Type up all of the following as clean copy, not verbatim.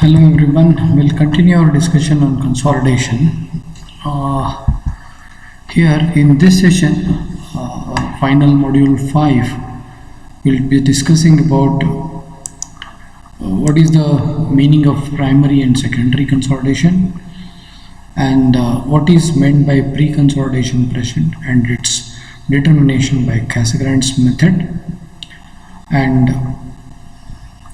Hello everyone, we'll continue our discussion on consolidation. Here in this session, final module 5, we'll be discussing about what is the meaning of primary and secondary consolidation and what is meant by pre-consolidation present and its determination by Casagrand's method. And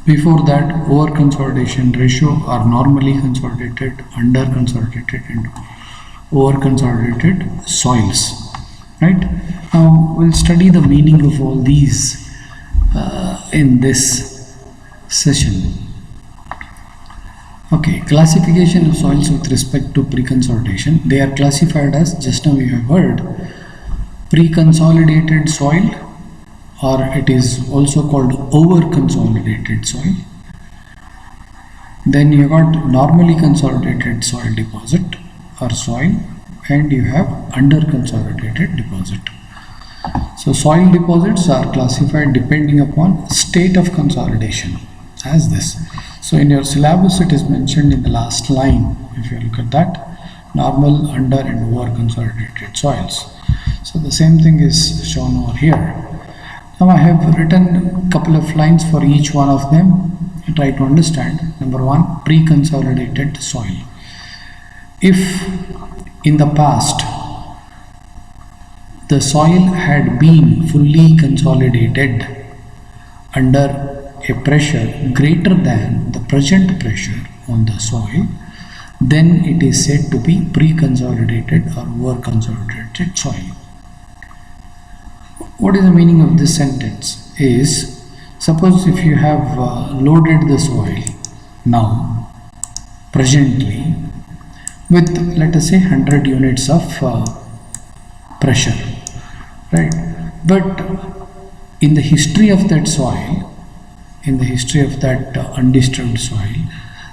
before that, over consolidation ratio are normally consolidated, under consolidated and over consolidated soils. Right? Now we'll study the meaning of all these in this session. Okay, classification of soils with respect to pre-consolidation. They are classified as, just now we have heard, pre-consolidated soil, or it is also called over consolidated soil. Then you got normally consolidated soil deposit or soil, and you have under consolidated deposit. So soil deposits are classified depending upon state of consolidation as this. So in your syllabus it is mentioned in the last line, if you look at that, normal, under and over consolidated soils. So the same thing is shown over here. Now I have written a couple of lines for each one of them. Try to understand. Number one, pre-consolidated soil. If in the past the soil had been fully consolidated under a pressure greater than the present pressure on the soil, then it is said to be pre-consolidated or over-consolidated soil. What is the meaning of this sentence is, suppose if you have loaded the soil now presently with, let us say, 100 units of pressure, right? But in the history of that soil, in the history of that undisturbed soil,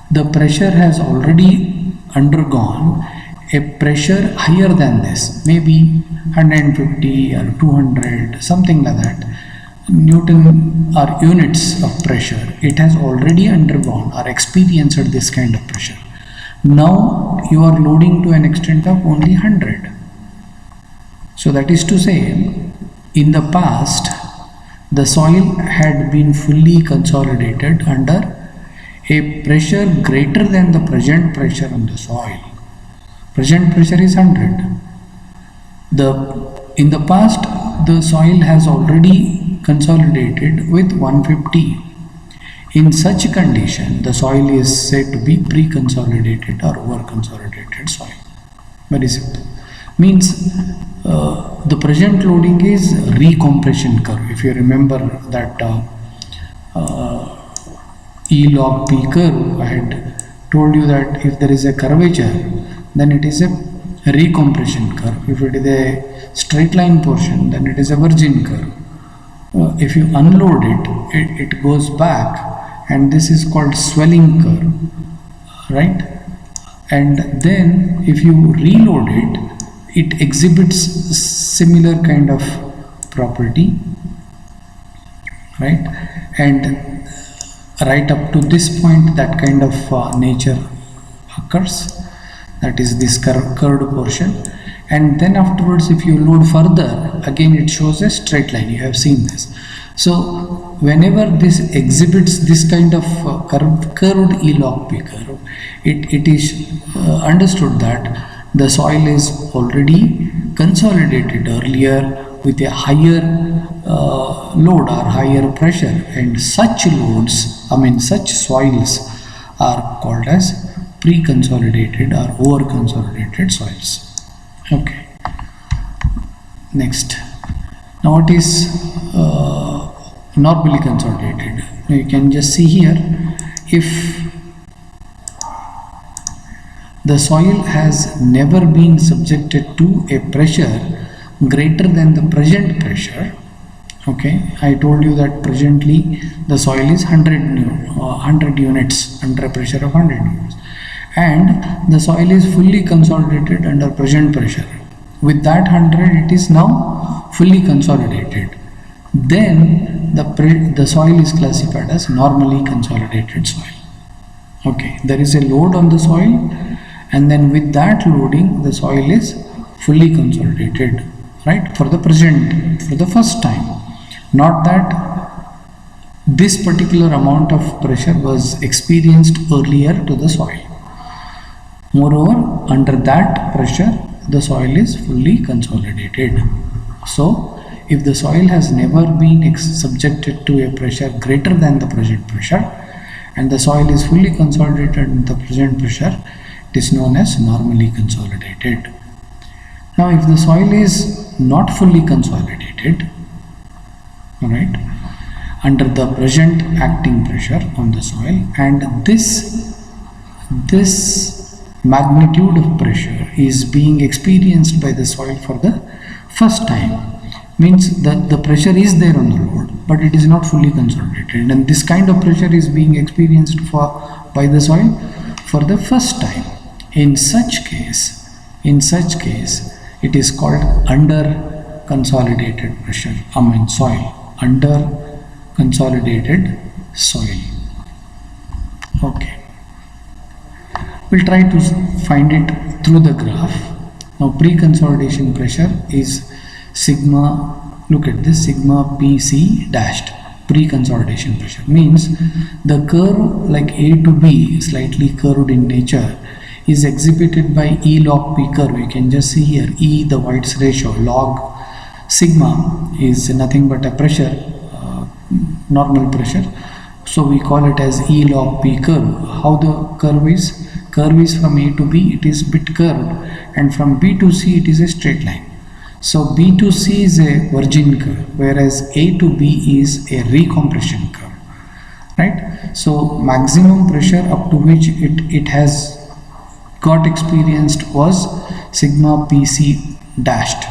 the pressure has already undergone a pressure higher than this, maybe 150 or 200, something like that, Newton or units of pressure. It has already undergone or experienced this kind of pressure. Now you are loading to an extent of only 100. So that is to say, in the past the soil had been fully consolidated under a pressure greater than the present pressure on the soil. Present pressure is 100. In the past, the soil has already consolidated with 150. In such condition, the soil is said to be pre-consolidated or over-consolidated soil. Very simple. Means the present loading is recompression curve. If you remember that E log P curve, I had told you that if there is a curvature, then it is a recompression curve. If it is a straight line portion, then it is a virgin curve. If you unload it, it goes back, and this is called swelling curve, right? And then if you reload it, it exhibits similar kind of property, right? And right up to this point, that kind of nature occurs. That is this curved portion, and then afterwards if you load further, again it shows a straight line. You have seen this. So whenever this exhibits this kind of curved E log P curve, it is understood that the soil is already consolidated earlier with a higher load or higher pressure, and such loads, such soils are called as pre-consolidated or over-consolidated soils. Okay. Next. Now what is normally consolidated? You can just see here, if the soil has never been subjected to a pressure greater than the present pressure. Okay, I told you that presently the soil is 100 units under a pressure of 100 units. And the soil is fully consolidated under present pressure. With that 100, it is now fully consolidated. Then the soil is classified as normally consolidated soil. Okay, there is a load on the soil, and then with that loading the soil is fully consolidated, right, for the present, for the first time. Not that this particular amount of pressure was experienced earlier to the soil. Moreover, under that pressure the soil is fully consolidated. So if the soil has never been subjected to a pressure greater than the present pressure, and the soil is fully consolidated in the present pressure, it is known as normally consolidated. Now if the soil is not fully consolidated, alright, under the present acting pressure on the soil, and this magnitude of pressure is being experienced by the soil for the first time, means that the pressure is there on the load but it is not fully consolidated, and this kind of pressure is being experienced by the soil for the first time. In such case it is called under consolidated pressure, soil, under consolidated soil. Okay, we'll try to find it through the graph. Now pre-consolidation pressure is sigma, look at this, sigma PC dashed. Pre-consolidation pressure means the curve like A to B, slightly curved in nature, is exhibited by E log P curve. You can just see here E, the White's ratio, log sigma is nothing but a pressure, normal pressure, so we call it as E log P curve. How the curve is from A to B, it is bit curved, and from B to C it is a straight line. So B to C is a virgin curve, whereas A to B is a recompression curve, right? So maximum pressure up to which it has got experienced was sigma PC dashed,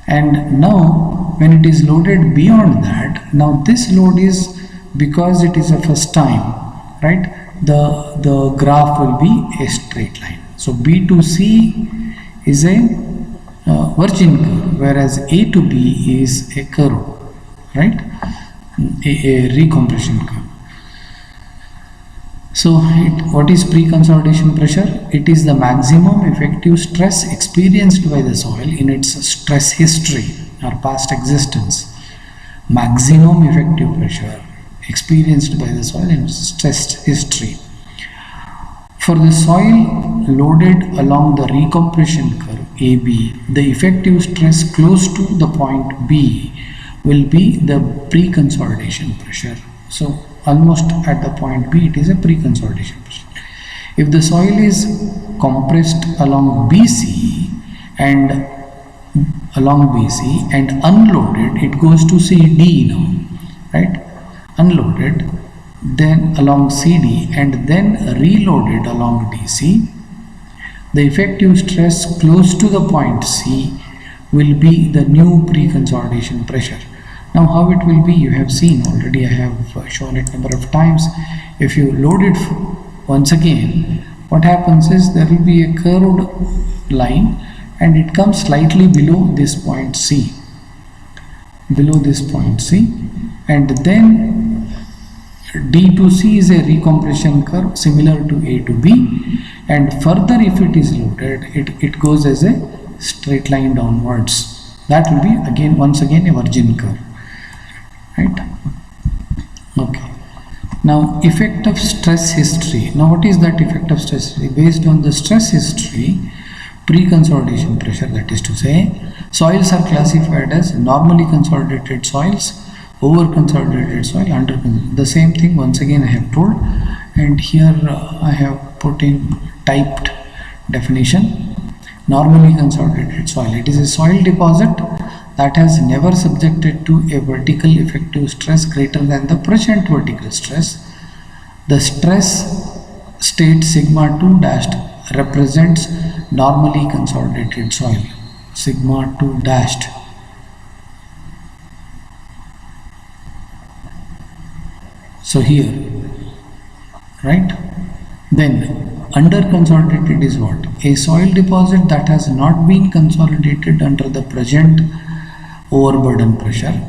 and now when it is loaded beyond that, now this load is, because it is a first time, right, the graph will be a straight line. So B to C is a virgin curve, whereas A to B is a curve, right, a recompression curve. So what is pre-consolidation pressure? It is the maximum effective stress experienced by the soil in its stress history or past existence. Maximum effective pressure experienced by the soil in stress history. For the soil loaded along the recompression curve AB, the effective stress close to the point B will be the pre-consolidation pressure. So almost at the point B, it is a pre-consolidation pressure. If the soil is compressed along BC and unloaded, it goes to CD now, right? Unloaded, then along CD, and then reloaded along DC, the effective stress close to the point C will be the new pre-consolidation pressure. Now how it will be, you have seen already, I have shown it number of times. If you load it once again, what happens is there will be a curved line and it comes slightly below this point C, and then D to C is a recompression curve similar to A to B, and further if it is loaded, it goes as a straight line downwards. That will be once again a virgin curve, right? Okay. Now effect of stress history. Now what is that effect of stress history? Based on the stress history, pre-consolidation pressure, that is to say, soils are classified as normally consolidated soils, over consolidated soil, under the same thing once again I have told, and here I have put in typed definition. Normally consolidated soil, it is a soil deposit that has never subjected to a vertical effective stress greater than the present vertical stress. The stress state sigma 2 dashed represents normally consolidated soil, sigma 2 dashed. So here, right, then under consolidated is what? A soil deposit that has not been consolidated under the present overburden pressure.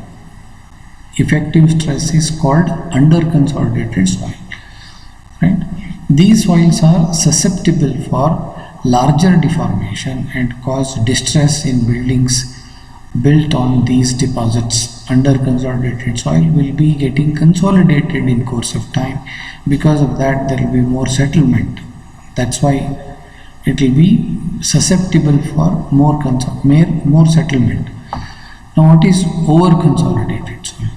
Effective stress is called under consolidated soil, right? These soils are susceptible for larger deformation and cause distress in buildings built on these deposits. Under consolidated soil will be getting consolidated in course of time. Because of that, there will be more settlement. That's why it will be susceptible for more settlement. Now, what is over consolidated soil?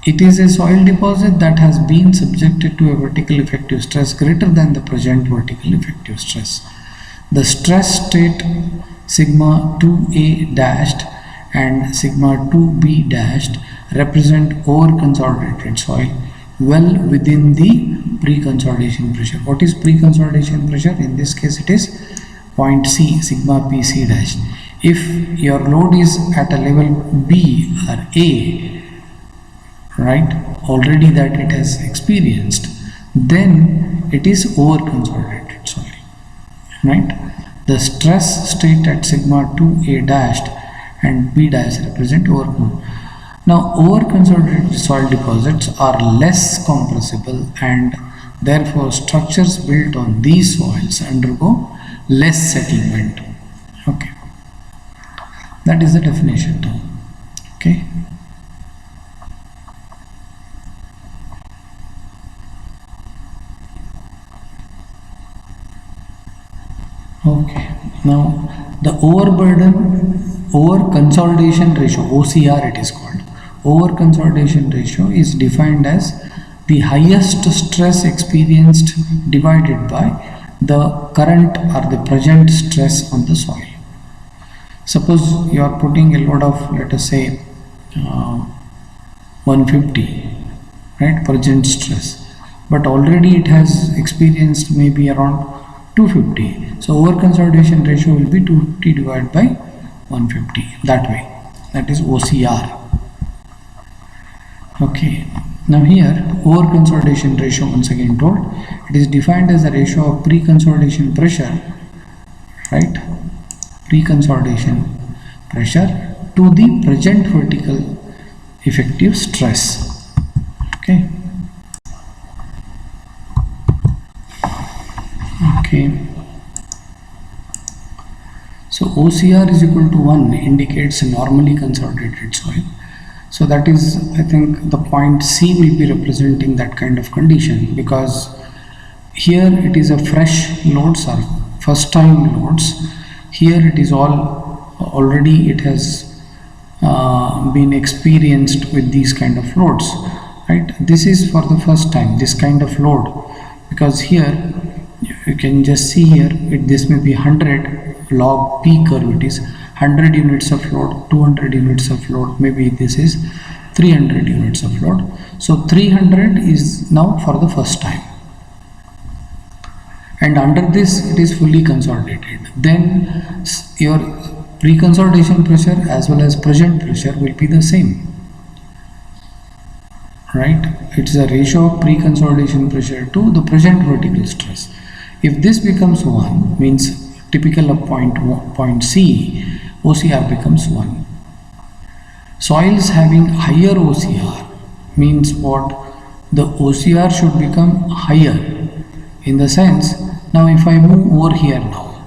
It is a soil deposit that has been subjected to a vertical effective stress greater than the present vertical effective stress. The stress state sigma 2a dashed and sigma 2b dashed represent over consolidated soil well within the pre-consolidation pressure. What is pre-consolidation pressure? In this case it is point C, sigma PC dash. If your load is at a level B or A, right, already that it has experienced, then it is over consolidated soil, right? The stress state at sigma 2A dashed and B dash represent over. Now, over consolidated soil deposits are less compressible and therefore structures built on these soils undergo less settlement. Okay, that is the definition too. Okay. Okay, now the over consolidation ratio, OCR it is called. Over consolidation ratio is defined as the highest stress experienced divided by the current or the present stress on the soil. Suppose you are putting a load of, let us say 150, right, present stress, but already it has experienced maybe around 250. So over consolidation ratio will be 250 divided by 150, that way. That is OCR. Okay, now here over consolidation ratio, once again told, it is defined as the ratio of pre-consolidation pressure, right, pre-consolidation pressure to the present vertical effective stress. Okay. Okay. So OCR is equal to 1 indicates a normally consolidated soil. So that is, I think the point C will be representing that kind of condition, because here it is a fresh loads or first time loads. Here it is already it has been experienced with these kind of loads, right? This is for the first time, this kind of load, because here you can just see here this may be 100 log P curve, it is 100 units of load, 200 units of load, maybe this is 300 units of load. So 300 is now for the first time, and under this it is fully consolidated. Then your pre-consolidation pressure as well as present pressure will be the same, right? It's a ratio of pre-consolidation pressure to the present vertical stress. If this becomes 1, means typical of point C, OCR becomes 1. Soils having higher OCR means what? The OCR should become higher, in the sense, now if I move over here now,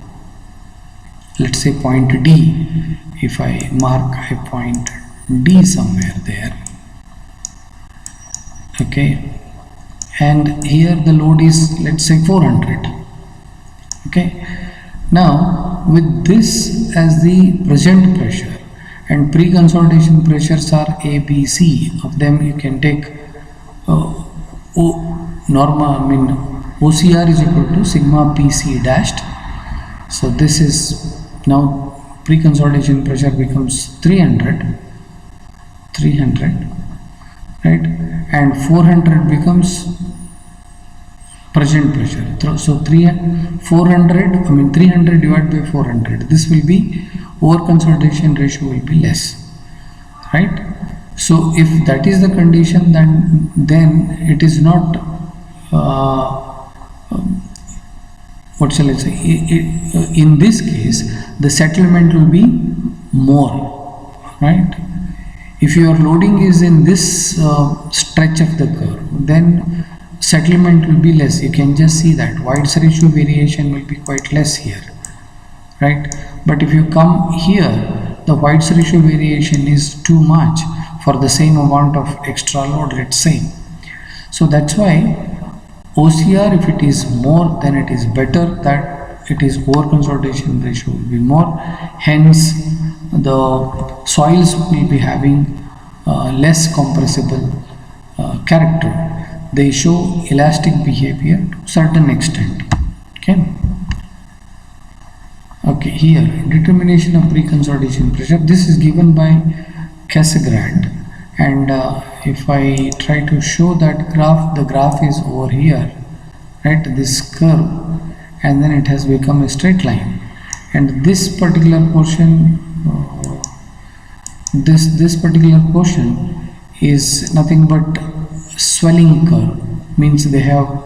let's say point D, if I mark a point D somewhere there, okay, and here the load is, let's say 400, okay. Now with this as the present pressure and pre-consolidation pressures are A, B, C, of them you can take OCR is equal to sigma PC dashed. So this is now pre-consolidation pressure becomes 300, right, and 400 becomes present pressure. So 300 divided by 400, this will be over consolidation ratio will be less, right? So if that is the condition, then it is not what shall I say, in this case the settlement will be more, right? If your loading is in this stretch of the curve, then settlement will be less. You can just see that White's ratio variation will be quite less here, right? But if you come here, the White's ratio variation is too much for the same amount of extra load, let's say. So that's why OCR, if it is more, then it is better that it is over consolidation ratio will be more. Hence, the soils will be having less compressible character. They show elastic behavior to certain extent. Okay, here determination of pre-consolidation pressure. This is given by Casagrande, and if I try to show that graph, the graph is over here, right? This curve, and then it has become a straight line, and this particular portion, this particular portion is nothing but swelling curve. Means they have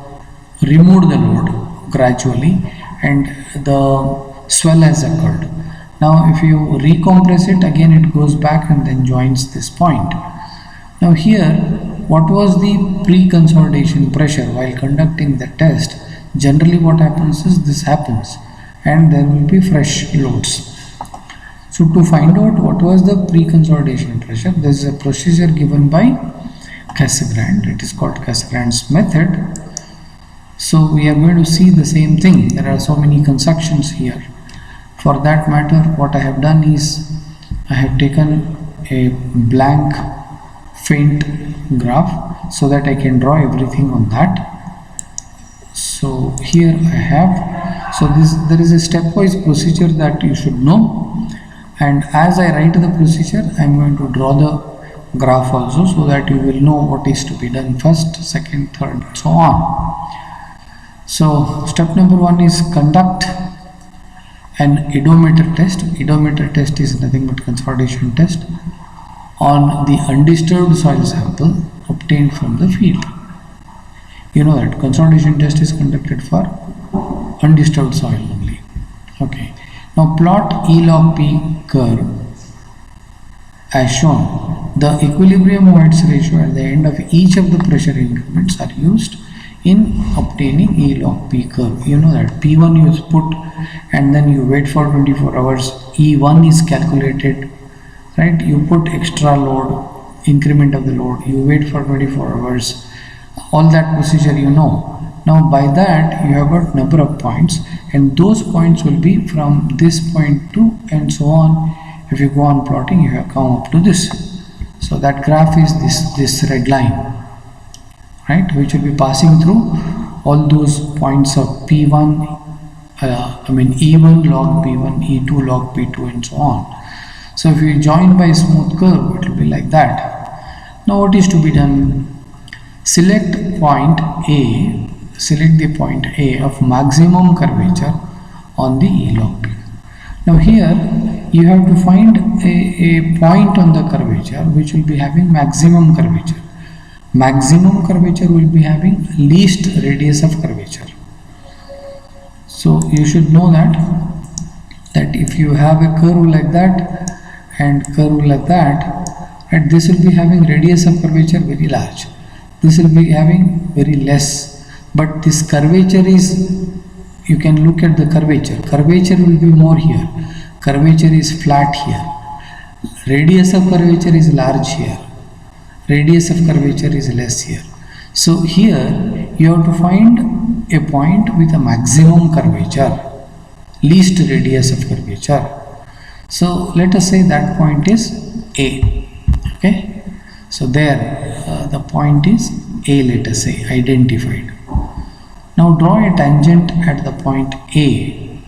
removed the load gradually, and the swell has occurred. Now if you recompress it again, it goes back and then joins this point. Now here, what was the pre-consolidation pressure while conducting the test? Generally what happens is this happens and there will be fresh loads. So to find out what was the pre-consolidation pressure, there is a procedure given by Casagrande. It is called Casagrande's method. So we are going to see the same thing. There are so many constructions here. For that matter, what I have done is I have taken a blank faint graph so that I can draw everything on that. So here I have, so there is a stepwise procedure that you should know, and as I write the procedure, I am going to draw the graph also so that you will know what is to be done first, second, third, and so on. So step number 1 is conduct an oedometer test. Oedometer test is nothing but consolidation test on the undisturbed soil sample obtained from the field. You know that consolidation test is conducted for undisturbed soil only. Okay. Now plot E log P curve as shown. The equilibrium White's ratio at the end of each of the pressure increments are used in obtaining E log P curve. You know that P1 you put and then you wait for 24 hours. E1 is calculated, right? You put extra load, increment of the load, you wait for 24 hours. All that procedure you know. Now by that you have got number of points, and those points will be from this point to and so on. If you go on plotting, you have come up to this. So that graph is this red line, right, which will be passing through all those points of P1, E1 log P1, E2 log P2, and so on. So if you join by a smooth curve, it will be like that. Now what is to be done? Select point A, select the point A of maximum curvature on the E log P. Now here you have to find a point on the curvature which will be having maximum curvature. Maximum curvature will be having least radius of curvature. So you should know that if you have a curve like that and curve like that, right, this will be having radius of curvature very large. This will be having very less. But this curvature is, you can look at the curvature. Curvature will be more here. Curvature is flat here. Radius of curvature is large here. Radius of curvature is less here. So here you have to find a point with a maximum curvature, least radius of curvature. So let us say that point is A. Okay. So there the point is A, let us say, identified. Now draw a tangent at the point A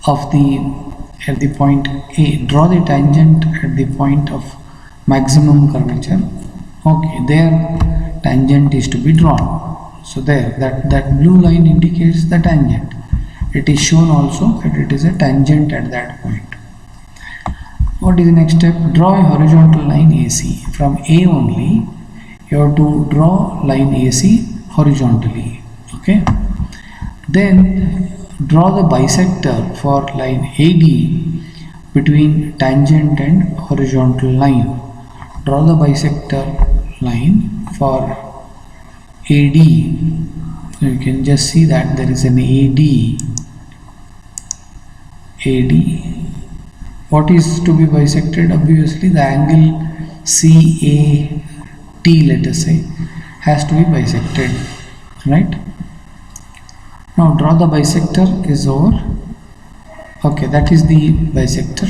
of the point A. Draw the tangent at the point of maximum curvature. Okay, there tangent is to be drawn. So there, that blue line indicates the tangent. It is shown also that it is a tangent at that point. What is the next step? Draw a horizontal line AC. From A only, you have to draw line AC horizontally. Okay. Then draw the bisector for line AD between tangent and horizontal line. Draw the bisector line for AD. You can just see that there is an AD. What is to be bisected? Obviously the angle CAT, let us say, has to be bisected, right? Now draw the bisector is over. Okay, that is the bisector.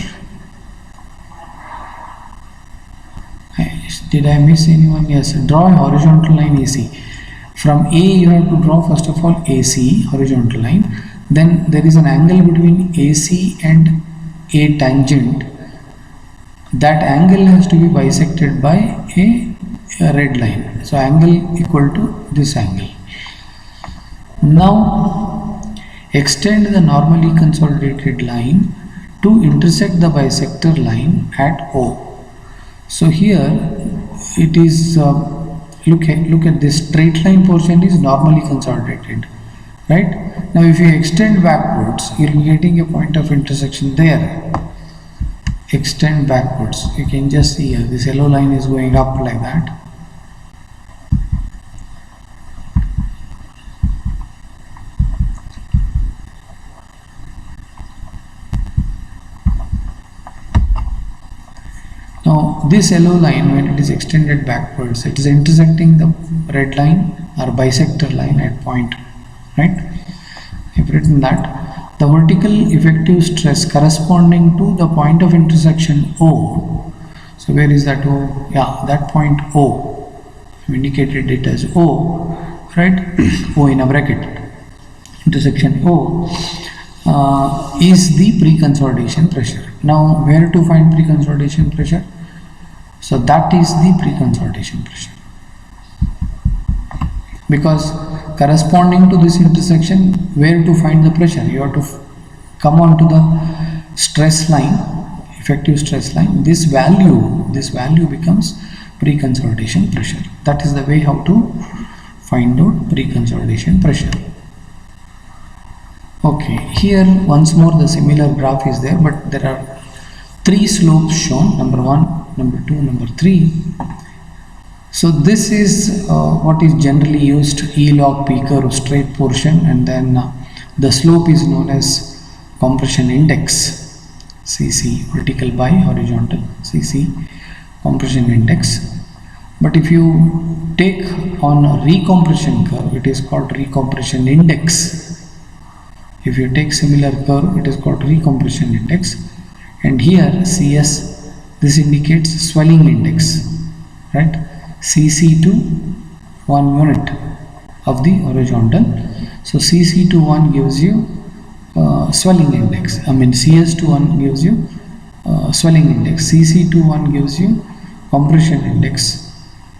Did I miss anyone? Yes, draw a horizontal line AC. From A you have to draw first of all AC, horizontal line. Then there is an angle between AC and A tangent. That angle has to be bisected by a red line. So angle equal to this angle. Now extend the normally consolidated line to intersect the bisector line at O. So here it is look at this straight line portion is normally consolidated, right? Now if you extend backwards, you will be getting a point of intersection there. Extend backwards, you can just see here this yellow line is going up like that. Now this yellow line, when it is extended backwards, it is intersecting the red line or bisector line at point, right? I've written that the vertical effective stress corresponding to the point of intersection O. So where is that O? Yeah, that point O. I've indicated it as O, right? O in a bracket. Intersection O is the pre-consolidation pressure. Now where to find pre-consolidation pressure? So that is the pre-consolidation pressure, because corresponding to this intersection, where to find the pressure? You have to come on to the stress line, effective stress line. This value becomes pre-consolidation pressure. That is the way how to find out pre-consolidation pressure. Okay, here once more the similar graph is there, but there are three slopes shown, number 1, number 2, number 3. So this is what is generally used, E log P curve, straight portion, and then the slope is known as compression index, CC, vertical by horizontal, CC, compression index. But if you take on a recompression curve, it is called recompression index. If you take similar curve, it is called recompression index. And here CS, this indicates swelling index, right? CC to 1 unit of the horizontal. So CC to 1 gives you swelling index. CS to 1 gives you swelling index. CC to 1 gives you compression index.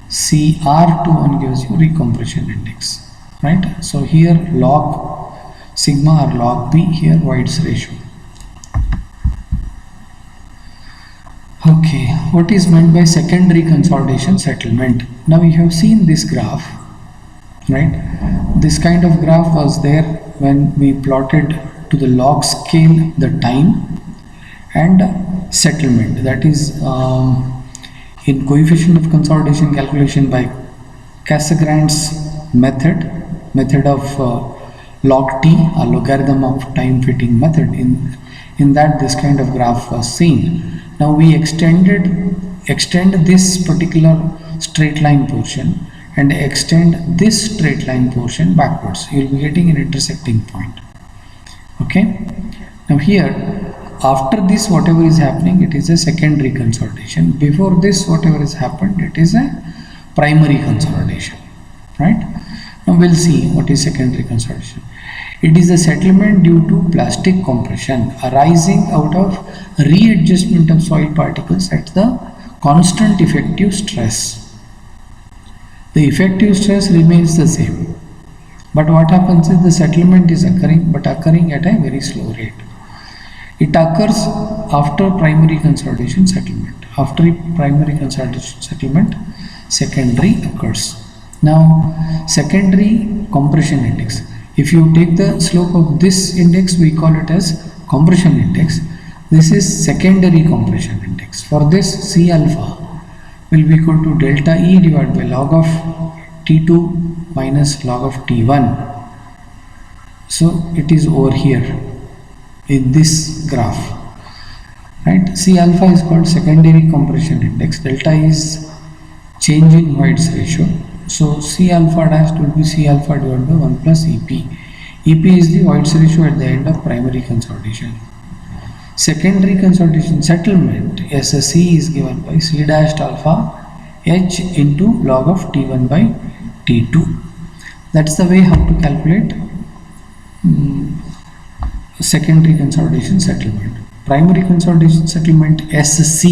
CR to 1 gives you recompression index, right? So here log sigma or log P, here White's ratio. Okay, what is meant by secondary consolidation settlement? Now you have seen this graph, right? This kind of graph was there when we plotted to the log scale the time and settlement, that is in coefficient of consolidation calculation by Casagrand's method of log t, a logarithm of time fitting method. In that this kind of graph was seen. Now we extend this particular straight line portion and extend this straight line portion backwards. You will be getting an intersecting point. Okay. Now here, after this, whatever is happening, it is a secondary consolidation. Before this, whatever has happened, it is a primary consolidation, right? Now we'll see what is secondary consolidation. It is a settlement due to plastic compression arising out of readjustment of soil particles at the constant effective stress. The effective stress remains the same, but what happens is the settlement is occurring, but occurring at a very slow rate. It occurs after primary consolidation settlement. After primary consolidation settlement, secondary occurs. Now secondary compression index. If you take the slope of this index, we call it as compression index. This is secondary compression index. For this, C alpha will be equal to delta E divided by log of T2 minus log of T1. So it is over here in this graph, right? C alpha is called secondary compression index. Delta is change in White's ratio. So C alpha dash will be C alpha divided by 1 plus EP. EP is the White's ratio at the end of primary consolidation. Secondary consolidation settlement, SSE is given by C dash alpha H into log of T1 by T2. That's the way how to calculate secondary consolidation settlement. Primary consolidation settlement, SC,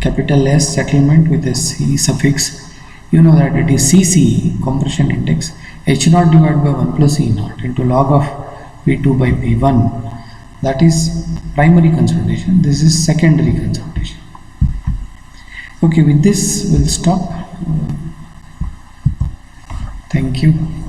capital S settlement with a C suffix, you know that it is CC, compression index, H0 divided by 1 plus E0 into log of P2 by P1. That is primary consolidation. This is secondary consolidation. Okay, with this we'll stop. Thank you.